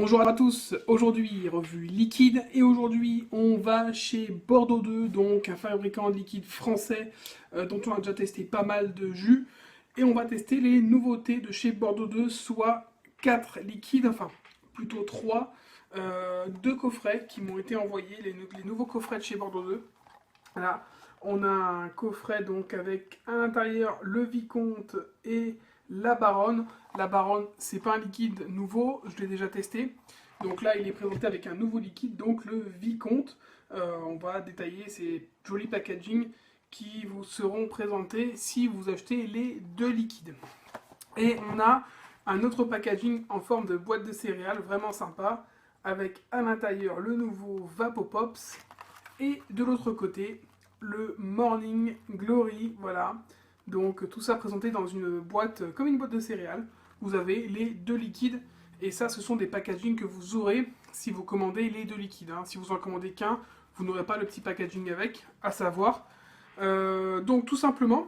Bonjour à tous, aujourd'hui revue liquide et aujourd'hui on va chez Bordeaux 2, donc un fabricant de liquide français dont on a déjà testé pas mal de jus et on va tester les nouveautés de chez Bordeaux 2, soit 4 liquides, enfin plutôt 3, 2 coffrets qui m'ont été envoyés, les nouveaux coffrets de chez Bordeaux 2. Là, on a un coffret donc avec à l'intérieur le Vicomte et la Baronne. La Baronne, c'est pas un liquide nouveau, je l'ai déjà testé. Donc là, il est présenté avec un nouveau liquide, donc le Vicomte. On va détailler ces jolis packaging qui vous seront présentés si vous achetez les deux liquides. Et on a un autre packaging en forme de boîte de céréales, vraiment sympa, avec à l'intérieur le nouveau Vapopops et de l'autre côté, le Morning Glory, voilà. Donc tout ça présenté dans une boîte, comme une boîte de céréales. Vous avez les deux liquides, et ça, ce sont des packaging que vous aurez si vous commandez les deux liquides. Si vous en commandez qu'un, vous n'aurez pas le petit packaging avec, à savoir. Donc tout simplement,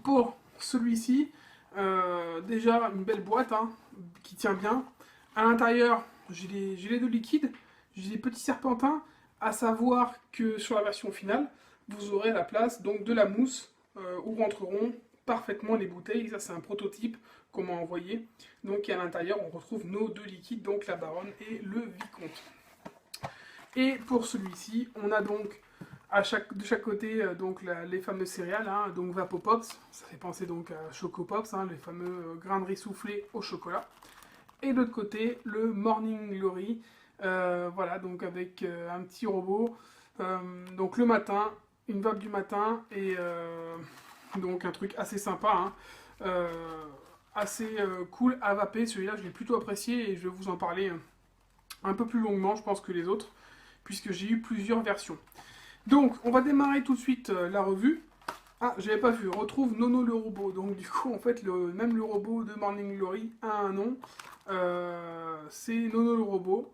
pour celui-ci, déjà une belle boîte qui tient bien. À l'intérieur, j'ai les deux liquides, j'ai des petits serpentins, à savoir que sur la version finale, vous aurez la place donc de la mousse où rentreront parfaitement les bouteilles. Ça, c'est un prototype qu'on m'a envoyé. Donc, à l'intérieur, on retrouve nos deux liquides, donc la Baronne et le Vicomte. Et pour celui-ci, on a donc de chaque côté donc les fameux céréales, donc Vapopops, ça fait penser donc à Choco Pops, les fameux grains de riz soufflés au chocolat. Et de l'autre côté, le Morning Glory, voilà, donc avec un petit robot. Donc le matin, une vape du matin, et donc un truc assez sympa, assez cool à vaper. Celui-là, je l'ai plutôt apprécié et je vais vous en parler un peu plus longuement, je pense, que les autres, puisque j'ai eu plusieurs versions. Donc, on va démarrer tout de suite la revue. Ah, j'avais pas vu, retrouve Nono le robot. Donc du coup, en fait, même le robot de Morning Glory a un nom. C'est Nono le robot.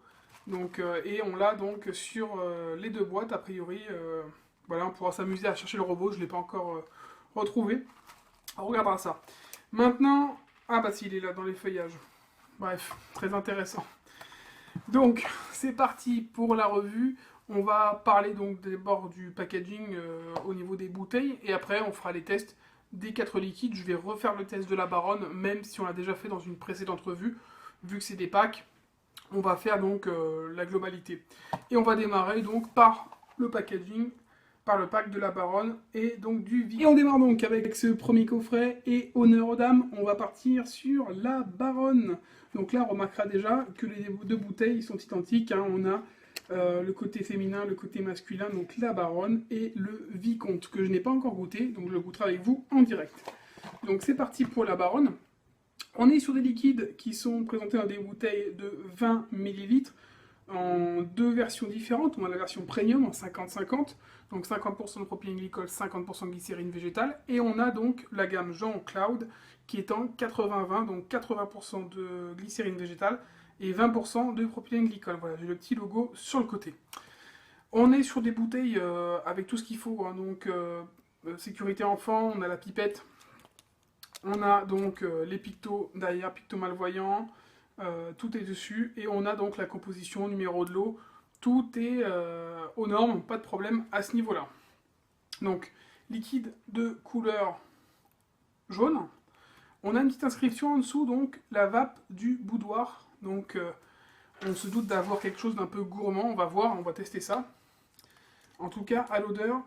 Donc, et on l'a donc sur les deux boîtes, a priori. Voilà, on pourra s'amuser à chercher le robot, je ne l'ai pas encore retrouvé. On regardera ça. Maintenant, ah bah si, il est là dans les feuillages. Bref, très intéressant. Donc, c'est parti pour la revue. On va parler donc d'abord du packaging au niveau des bouteilles et après on fera les tests des 4 liquides. Je vais refaire le test de la Baronne, même si on l'a déjà fait dans une précédente revue. Vu que c'est des packs, on va faire donc la globalité. Et on va démarrer donc par le packaging, par le pack de la Baronne et donc du Vic. Et on démarre donc avec ce premier coffret et honneur aux dames, on va partir sur la Baronne. Donc là, on remarquera déjà que les deux bouteilles sont identiques. On a le côté féminin, le côté masculin, donc la Baronne et le Vicomte, que je n'ai pas encore goûté, donc je le goûterai avec vous en direct. Donc c'est parti pour la Baronne. On est sur des liquides qui sont présentés dans des bouteilles de 20 ml en deux versions différentes. On a la version premium en 50-50, donc 50% de propylène glycol, 50% de glycérine végétale, et on a donc la gamme Jean Cloud qui est en 80-20, donc 80% de glycérine végétale et 20% de propylène glycol. Voilà, j'ai le petit logo sur le côté. On est sur des bouteilles avec tout ce qu'il faut, donc sécurité enfant, on a la pipette, on a donc les pictos derrière, pictos malvoyants, tout est dessus, et on a donc la composition, numéro de l'eau, tout est aux normes, pas de problème à ce niveau-là. Donc, liquide de couleur jaune. On a une petite inscription en dessous, donc la vape du boudoir. Donc, on se doute d'avoir quelque chose d'un peu gourmand, on va voir, on va tester ça. En tout cas, à l'odeur,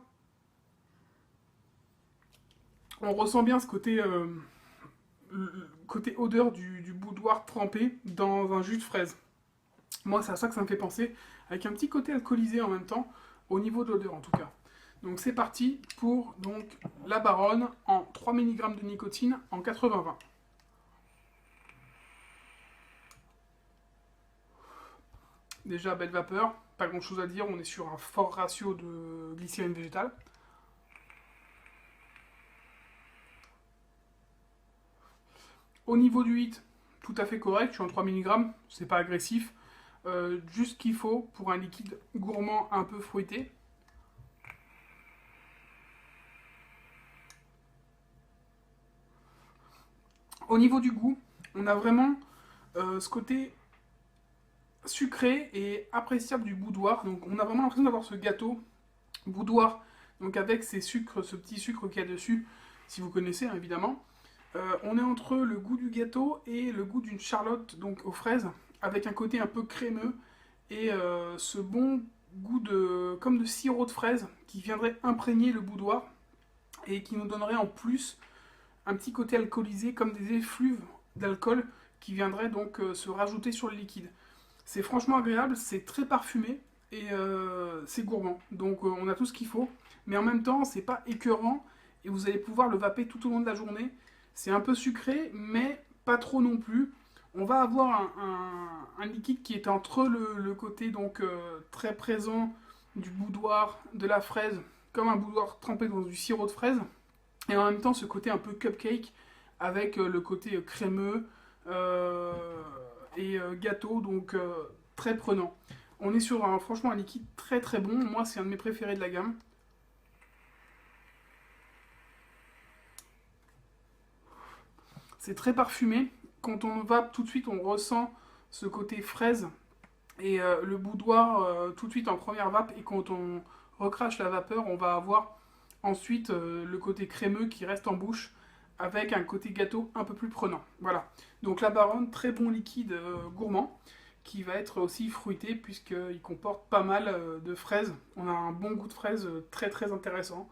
on ressent bien ce côté, côté odeur du boudoir trempé dans un jus de fraise. Moi, c'est à ça que ça me fait penser, avec un petit côté alcoolisé en même temps, au niveau de l'odeur en tout cas. Donc c'est parti pour donc, la Baronne en 3 mg de nicotine en 80-20. Déjà, belle vapeur, pas grand chose à dire, on est sur un fort ratio de glycérine végétale. Au niveau du hit, tout à fait correct, je suis en 3 mg, c'est pas agressif. Juste ce qu'il faut pour un liquide gourmand un peu fruité. Au niveau du goût, on a vraiment ce côté sucré et appréciable du boudoir. Donc on a vraiment l'impression d'avoir ce gâteau boudoir, donc avec ces sucres, ce petit sucre qu'il y a dessus, si vous connaissez hein, évidemment. On est entre le goût du gâteau et le goût d'une charlotte donc aux fraises, avec un côté un peu crémeux et ce bon goût comme de sirop de fraise qui viendrait imprégner le boudoir et qui nous donnerait en plus un petit côté alcoolisé comme des effluves d'alcool qui viendraient donc se rajouter sur le liquide. C'est franchement agréable, c'est très parfumé et c'est gourmand. Donc on a tout ce qu'il faut, mais en même temps c'est pas écœurant et vous allez pouvoir le vaper tout au long de la journée. C'est un peu sucré, mais pas trop non plus. On va avoir un liquide qui est entre le côté donc très présent du boudoir, de la fraise, comme un boudoir trempé dans du sirop de fraise, et en même temps ce côté un peu cupcake avec le côté crémeux et gâteau, donc très prenant. On est sur franchement un liquide très très bon. Moi c'est un de mes préférés de la gamme. C'est très parfumé. Quand on va tout de suite, on ressent ce côté fraise et le boudoir tout de suite en première vape. Et quand on recrache la vapeur, on va avoir ensuite le côté crémeux qui reste en bouche avec un côté gâteau un peu plus prenant. Voilà. Donc la Baronne, très bon liquide gourmand qui va être aussi fruité puisqu'il comporte pas mal de fraises. On a un bon goût de fraise très très intéressant.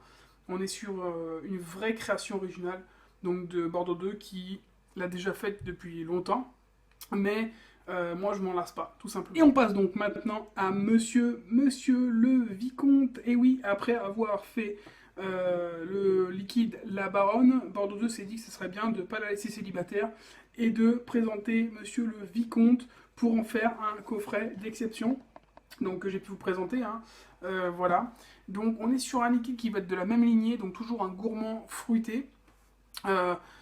On est sur une vraie création originale donc de Bordeaux 2 qui l'a déjà faite depuis longtemps, mais moi je m'en lasse pas, tout simplement. Et on passe donc maintenant à Monsieur le Vicomte. Et oui, après avoir fait le liquide La Baronne, Bordeaux 2 s'est dit que ce serait bien de ne pas la laisser célibataire et de présenter Monsieur le Vicomte pour en faire un coffret d'exception. Donc que j'ai pu vous présenter, hein. Voilà. Donc on est sur un liquide qui va être de la même lignée, donc toujours un gourmand fruité.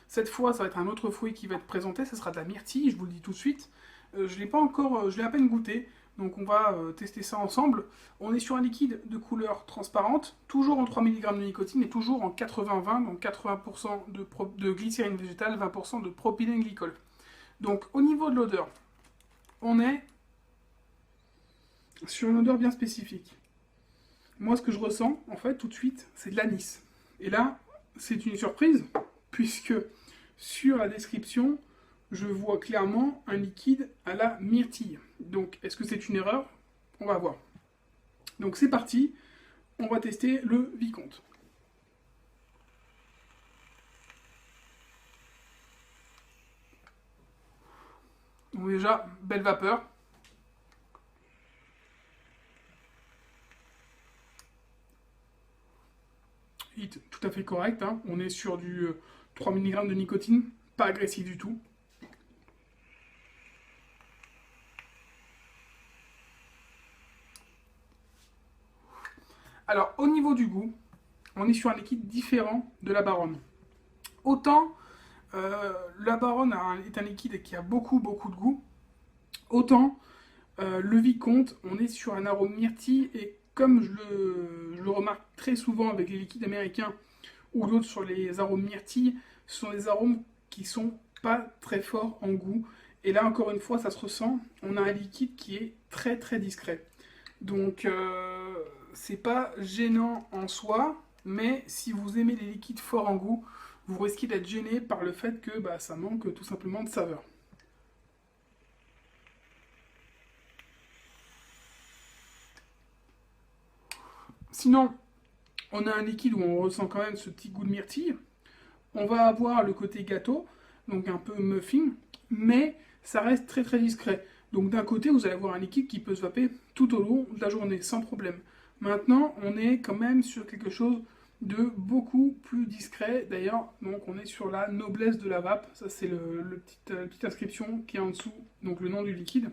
Cette fois, ça va être un autre fruit qui va être présenté, ce sera de la myrtille, je vous le dis tout de suite. Je l'ai pas encore, je l'ai à peine goûté, donc on va tester ça ensemble. On est sur un liquide de couleur transparente, toujours en 3 mg de nicotine et toujours en 80-20, donc 80% de glycérine végétale, 20% de propylène glycol. Donc au niveau de l'odeur, on est sur une odeur bien spécifique. Moi, ce que je ressens, en fait, tout de suite, c'est de l'anis. Et là, c'est une surprise, puisque sur la description, je vois clairement un liquide à la myrtille. Donc, est-ce que c'est une erreur? On va voir. Donc, c'est parti. On va tester le Vicomte. Donc déjà, belle vapeur. Hit tout à fait correct. Hein. On est sur du 3 mg de nicotine. Pas agressif du tout. Alors, au niveau du goût, on est sur un liquide différent de la Baronne. Autant la Baronne est un liquide qui a beaucoup de goût, autant le Vicomte, on est sur un arôme myrtille et comme je le remarque très souvent avec les liquides américains ou d'autres sur les arômes myrtille, ce sont des arômes qui sont pas très forts en goût. Et là, encore une fois, ça se ressent. On a un liquide qui est très très discret. Donc, c'est pas gênant en soi, mais si vous aimez les liquides forts en goût, vous risquez d'être gêné par le fait que ça manque tout simplement de saveur. Sinon, on a un liquide où on ressent quand même ce petit goût de myrtille. On va avoir le côté gâteau, donc un peu muffin, mais ça reste très très discret. Donc d'un côté, vous allez avoir un liquide qui peut se vaper tout au long de la journée, sans problème. Maintenant, on est quand même sur quelque chose de beaucoup plus discret. D'ailleurs, donc on est sur la noblesse de la vape. Ça, c'est la petite inscription qui est en dessous, donc le nom du liquide.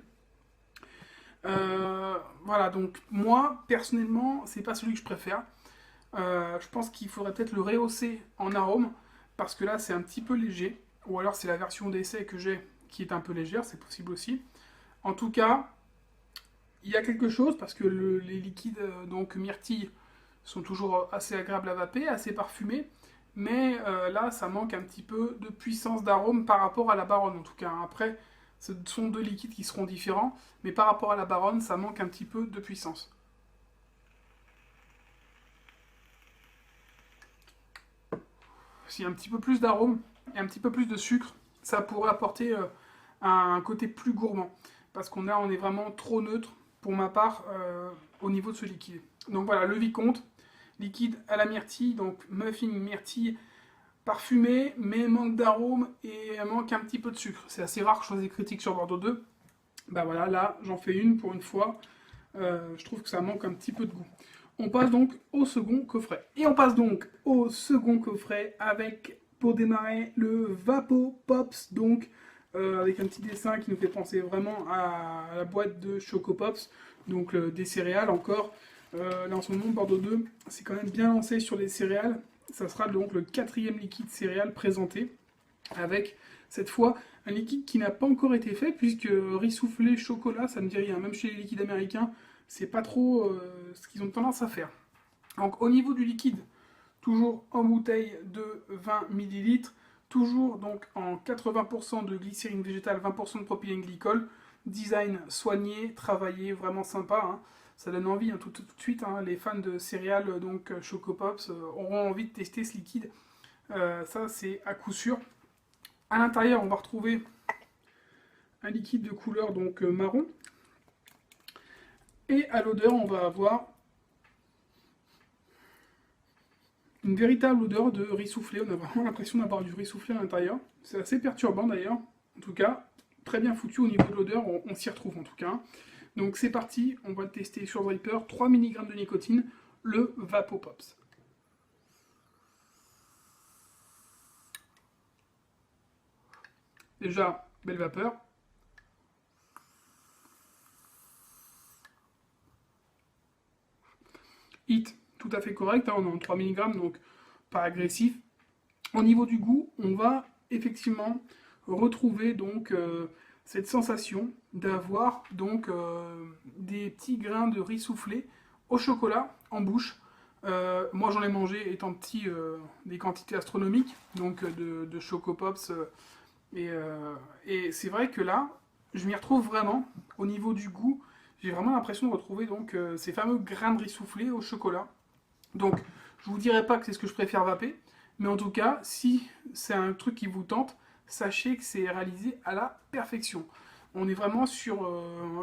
Voilà, donc moi, personnellement, c'est pas celui que je préfère. Je pense qu'il faudrait peut-être le rehausser en arôme, parce que là, c'est un petit peu léger. Ou alors, c'est la version d'essai que j'ai qui est un peu légère, c'est possible aussi. En tout cas, il y a quelque chose, parce que les liquides, donc myrtille, sont toujours assez agréables à vaper, assez parfumés. Mais là, ça manque un petit peu de puissance d'arôme par rapport à la Baronne, en tout cas. Après, Ce sont deux liquides qui seront différents, mais par rapport à la Baronne, ça manque un petit peu de puissance. S'il y a un petit peu plus d'arôme et un petit peu plus de sucre, ça pourrait apporter un côté plus gourmand. Parce qu'on est vraiment trop neutre, pour ma part, au niveau de ce liquide. Donc voilà, le Vicomte, liquide à la myrtille, donc muffin myrtille parfumé, mais manque d'arôme et manque un petit peu de sucre. C'est assez rare que je fasse des critiques sur Bordeaux 2. Bah voilà, là, j'en fais une pour une fois. Je trouve que ça manque un petit peu de goût. On passe donc au second coffret. Et on passe donc au second coffret avec, pour démarrer, le Vapo Pops, donc avec un petit dessin qui nous fait penser vraiment à la boîte de Choco Pops, donc des céréales encore. Là en ce moment, Bordeaux 2, c'est quand même bien lancé sur les céréales. Ça sera donc le 4e liquide céréales présenté, avec cette fois un liquide qui n'a pas encore été fait, puisque riz soufflé, chocolat, ça ne dit rien. Même chez les liquides américains, c'est pas trop ce qu'ils ont tendance à faire. Donc au niveau du liquide, toujours en bouteille de 20 ml, toujours donc en 80% de glycérine végétale, 20% de propylène glycol, design soigné, travaillé, vraiment sympa, hein. Ça donne envie hein, tout de suite, hein. Les fans de céréales, donc Choco Pops, auront envie de tester ce liquide, ça c'est à coup sûr. À l'intérieur, on va retrouver un liquide de couleur donc marron. Et à l'odeur, on va avoir une véritable odeur de riz soufflé. On a vraiment l'impression d'avoir du riz soufflé à l'intérieur. C'est assez perturbant d'ailleurs. En tout cas, très bien foutu au niveau de l'odeur. On s'y retrouve en tout cas. Donc c'est parti, on va le tester sur Viper. 3 mg de nicotine, le Vapo Pops. Déjà, belle vapeur. Hit, tout à fait correct, hein, on est en 3 mg, donc pas agressif. Au niveau du goût, on va effectivement retrouver donc cette sensation d'avoir donc des petits grains de riz soufflé au chocolat en bouche. Moi j'en ai mangé étant petit des quantités astronomiques, donc de Choco Pops. Et c'est vrai que là, je m'y retrouve vraiment au niveau du goût. J'ai vraiment l'impression de retrouver donc ces fameux grains de riz soufflé au chocolat. Donc, je vous dirai pas que c'est ce que je préfère vaper, mais en tout cas, si c'est un truc qui vous tente, sachez que c'est réalisé à la perfection. On est vraiment sur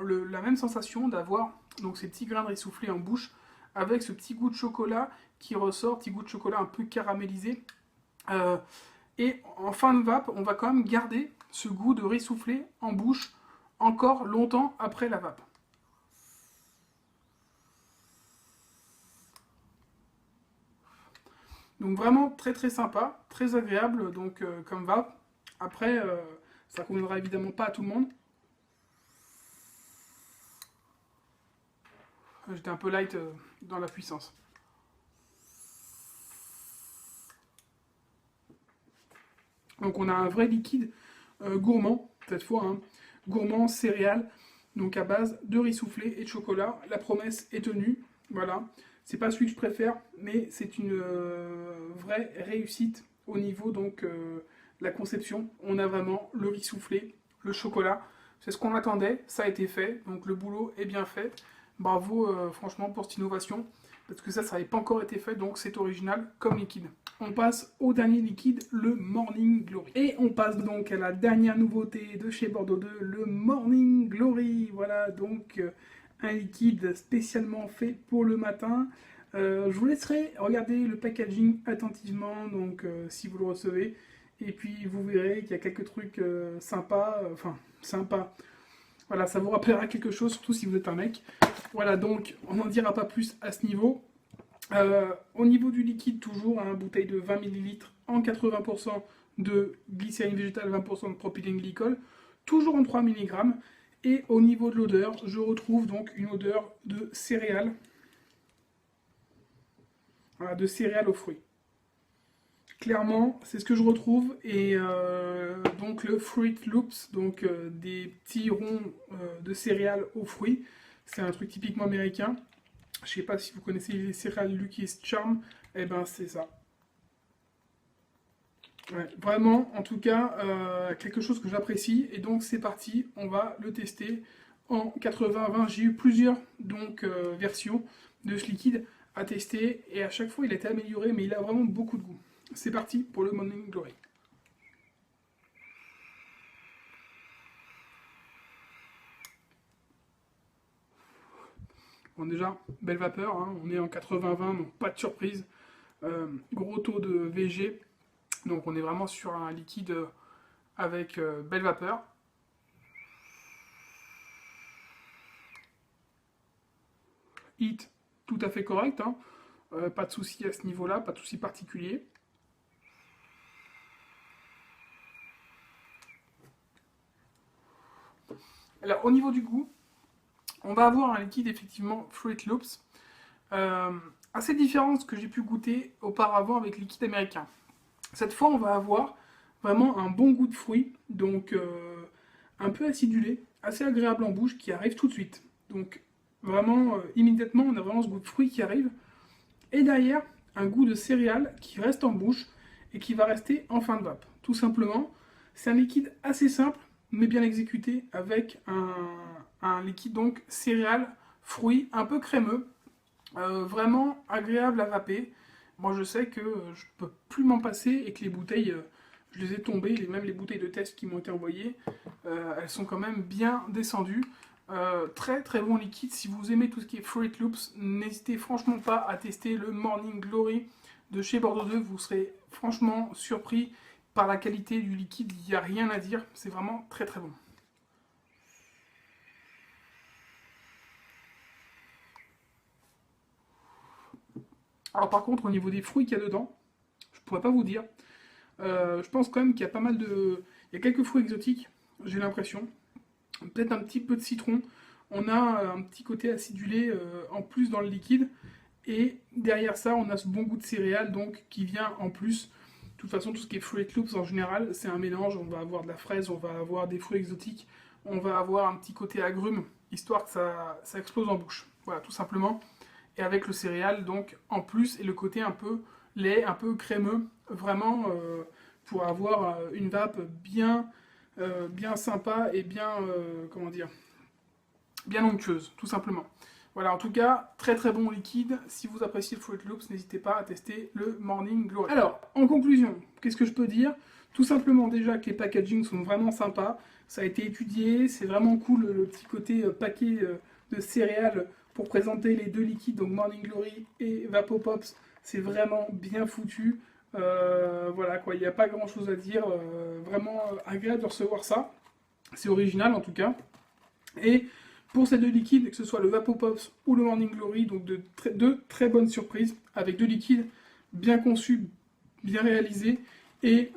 la même sensation d'avoir donc ces petits grains de riz soufflé en bouche, avec ce petit goût de chocolat qui ressort, petit goût de chocolat un peu caramélisé. Et en fin de vape, on va quand même garder ce goût de riz soufflé en bouche encore longtemps après la vape. Donc vraiment très très sympa, très agréable donc comme vape. Après, ça conviendra évidemment pas à tout le monde. J'étais un peu light dans la puissance. Donc on a un vrai liquide gourmand, cette fois, hein, gourmand, céréales, donc à base de riz soufflé et de chocolat. La promesse est tenue, voilà. C'est pas celui que je préfère, mais c'est une vraie réussite au niveau donc la conception. On a vraiment le riz soufflé, le chocolat. C'est ce qu'on attendait, ça a été fait, donc le boulot est bien fait. Bravo franchement pour cette innovation, parce que ça n'avait pas encore été fait, donc c'est original comme liquide. On passe au dernier liquide, le Morning Glory. Et on passe donc à la dernière nouveauté de chez Bordeaux 2, le Morning Glory. Voilà donc un liquide spécialement fait pour le matin. Je vous laisserai regarder le packaging attentivement, donc si vous le recevez. Et puis vous verrez qu'il y a quelques trucs sympas, sympas. Voilà, ça vous rappellera quelque chose, surtout si vous êtes un mec. Voilà, donc on n'en dira pas plus à ce niveau. Au niveau du liquide, toujours, une bouteille de 20 ml en 80% de glycérine végétale, 20% de propylène glycol, toujours en 3 mg. Et au niveau de l'odeur, je retrouve donc une odeur de céréales. Voilà, de céréales aux fruits. Clairement, c'est ce que je retrouve. Et donc le Fruit Loops, donc des petits ronds de céréales aux fruits. C'est un truc typiquement américain. Je sais pas si vous connaissez les céréales Lucky's Charm. Eh ben c'est ça. Ouais, vraiment, en tout cas, quelque chose que j'apprécie. Et donc c'est parti, on va le tester en 80-20. J'ai eu plusieurs donc, versions de ce liquide à tester et à chaque fois il a été amélioré, mais il a vraiment beaucoup de goût. C'est parti pour le Morning Glory. Bon déjà, belle vapeur, hein, on est en 80-20, donc pas de surprise. Gros taux de VG, donc on est vraiment sur un liquide avec belle vapeur. Hit tout à fait correct, hein. Pas de souci à ce niveau-là, pas de souci particulier. Alors au niveau du goût, on va avoir un liquide effectivement Fruit Loops, euh, assez différent de ce que j'ai pu goûter auparavant avec liquide américain. Cette fois, on va avoir vraiment un bon goût de fruits, donc un peu acidulé, assez agréable en bouche, qui arrive tout de suite. Donc vraiment, immédiatement, on a vraiment ce goût de fruits qui arrive. Et derrière, un goût de céréales qui reste en bouche et qui va rester en fin de vape. Tout simplement, c'est un liquide assez simple, mais bien exécuté, avec un liquide donc céréales, fruits, un peu crémeux, vraiment agréable à vaper. Moi, je sais que je peux plus m'en passer et que les bouteilles, je les ai tombées, même les bouteilles de test qui m'ont été envoyées, elles sont quand même bien descendues. Très très bon liquide. Si vous aimez tout ce qui est Fruit Loops, n'hésitez franchement pas à tester le Morning Glory de chez Bordeaux 2. Vous serez franchement surpris par la qualité du liquide. Il n'y a rien à dire. C'est vraiment très très bon. Alors par contre, au niveau des fruits qu'il y a dedans, je pourrais pas vous dire. Je pense quand même qu'il y a pas mal de... Il y a quelques fruits exotiques, j'ai l'impression. Peut-être un petit peu de citron. On a un petit côté acidulé en plus dans le liquide. Et derrière ça, on a ce bon goût de céréales donc qui vient en plus. De toute façon, tout ce qui est Fruit Loops en général, c'est un mélange. On va avoir de la fraise, on va avoir des fruits exotiques, on va avoir un petit côté agrume, histoire que ça explose en bouche. Voilà, tout simplement. Et avec le céréal, donc en plus, et le côté un peu lait, un peu crémeux, vraiment pour avoir une vape bien sympa et bien, comment dire, bien onctueuse, tout simplement. Voilà, en tout cas, très très bon liquide. Si vous appréciez le Fruit Loops, n'hésitez pas à tester le Morning Glory. Alors, en conclusion, qu'est-ce que je peux dire? Tout simplement déjà que les packagings sont vraiment sympas. Ça a été étudié, c'est vraiment cool le petit côté paquet de céréales pour présenter les deux liquides, donc Morning Glory et Vapopops. C'est vraiment bien foutu. Voilà quoi, il n'y a pas grand chose à dire. Vraiment agréable de recevoir ça. C'est original en tout cas. Et pour ces deux liquides, que ce soit le Vapopops ou le Morning Glory, donc deux très bonnes surprises, avec deux liquides bien conçus, bien réalisés, et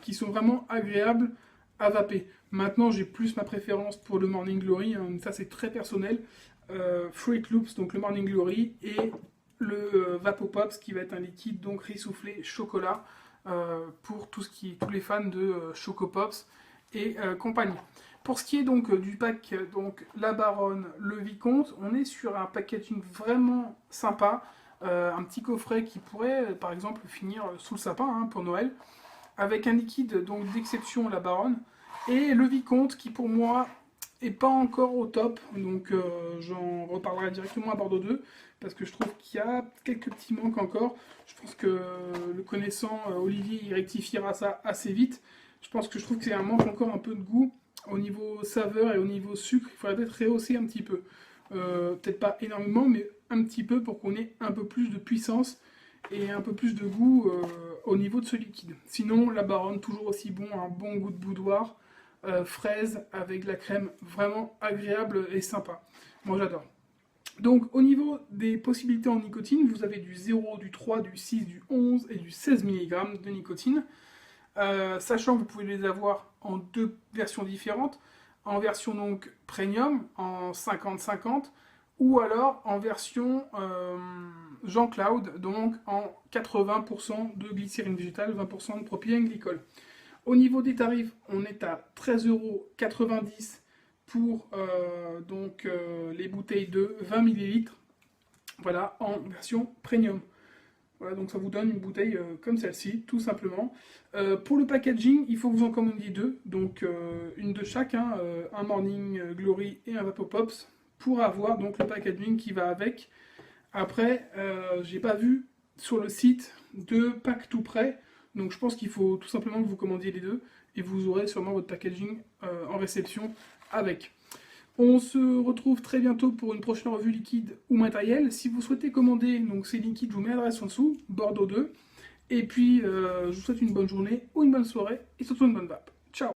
qui sont vraiment agréables à vaper. Maintenant, j'ai plus ma préférence pour le Morning Glory, hein, ça c'est très personnel. Fruit Loops, donc le Morning Glory, et le Vapopops, qui va être un liquide donc riz soufflé chocolat, pour tous les fans de Chocopops et compagnie. Pour ce qui est donc du pack, donc la Baronne, le Vicomte, on est sur un packaging vraiment sympa, un petit coffret qui pourrait par exemple finir sous le sapin hein, pour Noël, avec un liquide donc d'exception la Baronne, et le Vicomte qui pour moi est pas encore au top, donc j'en reparlerai directement à Bordeaux 2, parce que je trouve qu'il y a quelques petits manques encore. Je pense que le connaissant Olivier il rectifiera ça assez vite. Je trouve que c'est un manque encore un peu de goût au niveau saveur et au niveau sucre. Il faudrait peut-être rehausser un petit peu. Peut-être pas énormément, mais un petit peu pour qu'on ait un peu plus de puissance et un peu plus de goût au niveau de ce liquide. Sinon, la Baronne, toujours aussi bon, un bon goût de boudoir, fraise avec de la crème, vraiment agréable et sympa. Moi j'adore. Donc au niveau des possibilités en nicotine, vous avez du 0, du 3, du 6, du 11 et du 16 mg de nicotine. Sachant que vous pouvez les avoir en deux versions différentes, en version donc premium, en 50-50, ou alors en version Jean-Claude, donc en 80% de glycérine végétale, 20% de propylène-glycol. Au niveau des tarifs, on est à 13,90 € pour les bouteilles de 20 ml, voilà, en version premium. Voilà, donc ça vous donne une bouteille comme celle-ci, tout simplement. Pour le packaging, il faut que vous en commandiez deux, donc une de chaque, hein, un Morning Glory et un Vapopops, pour avoir donc le packaging qui va avec. Après, j'ai pas vu sur le site de pack tout prêt, donc je pense qu'il faut tout simplement que vous commandiez les deux, et vous aurez sûrement votre packaging en réception avec. On se retrouve très bientôt pour une prochaine revue liquide ou matériel. Si vous souhaitez commander donc ces liquides, je vous mets l'adresse en dessous, Bordeaux 2. Et puis, je vous souhaite une bonne journée ou une bonne soirée et surtout une bonne vape. Ciao!